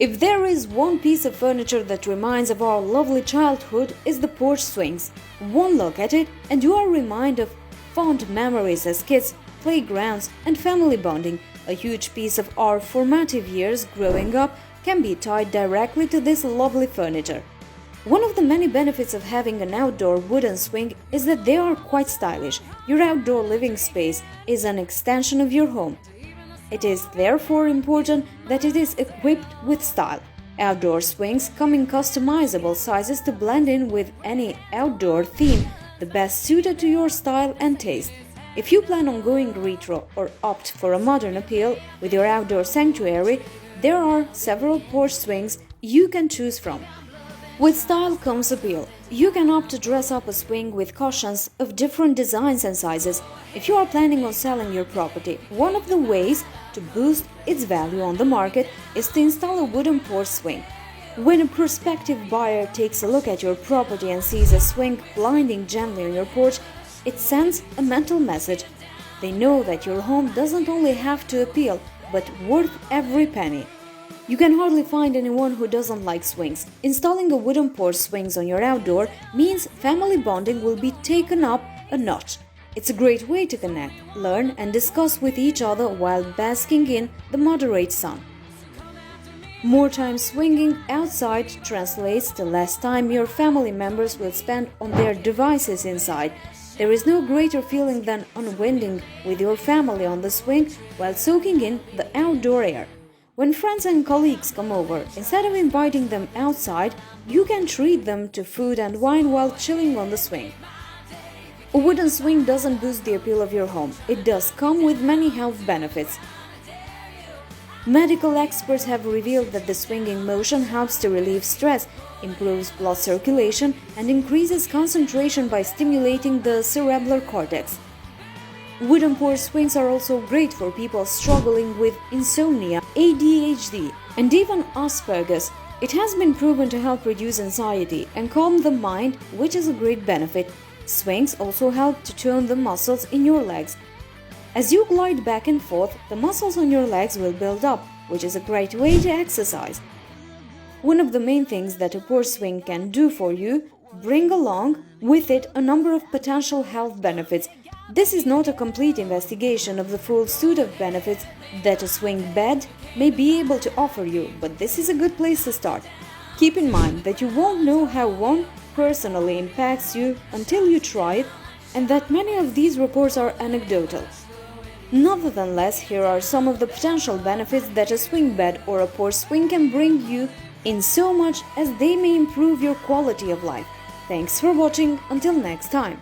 If there is one piece of furniture that reminds of our lovely childhood, is the porch swings. One look at it and you are reminded of fond memories as kids, playgrounds and family bonding. A huge piece of our formative years growing up can be tied directly to this lovely furniture. One of the many benefits of having an outdoor wooden swing is that they are quite stylish. Your outdoor living space is an extension of your home. It is therefore important that it is equipped with style. Outdoor swings come in customizable sizes to blend in with any outdoor theme, the best suited to your style and taste. If you plan on going retro or opt for a modern appeal with your outdoor sanctuary, there are several porch swings you can choose from. With style comes appeal. You can opt to dress up a swing with cushions of different designs and sizes. If you are planning on selling your property, one of the ways to boost its value on the market is to install a wooden porch swing. When a prospective buyer takes a look at your property and sees a swing gliding gently on your porch, it sends a mental message. They know that your home doesn't only have to appeal, but worth every penny. You can hardly find anyone who doesn't like swings. Installing a wooden porch swings on your outdoor means family bonding will be taken up a notch. It's a great way to connect, learn and discuss with each other while basking in the moderate sun. More time swinging outside translates to less time your family members will spend on their devices inside. There is no greater feeling than unwinding with your family on the swing while soaking in the outdoor air. When friends and colleagues come over, instead of inviting them outside, you can treat them to food and wine while chilling on the swing. A wooden swing doesn't boost the appeal of your home. It does come with many health benefits. Medical experts have revealed that the swinging motion helps to relieve stress, improves blood circulation, and increases concentration by stimulating the cerebral cortex. Wooden porch swings are also great for people struggling with insomnia, ADHD, and even Asperger's. It has been proven to help reduce anxiety and calm the mind, which is a great benefit. Swings also help to tone the muscles in your legs. As you glide back and forth, the muscles on your legs will build up, which is a great way to exercise. One of the main things that a porch swing can do for you, bring along with it a number of potential health benefits. This is not a complete investigation of the full suite of benefits that a swing bed may be able to offer you, but this is a good place to start. Keep in mind that you won't know how one personally impacts you until you try it, and that many of these reports are anecdotal. Nevertheless, here are some of the potential benefits that a swing bed or a porch swing can bring you, in so much as they may improve your quality of life. Thanks for watching. Until next time.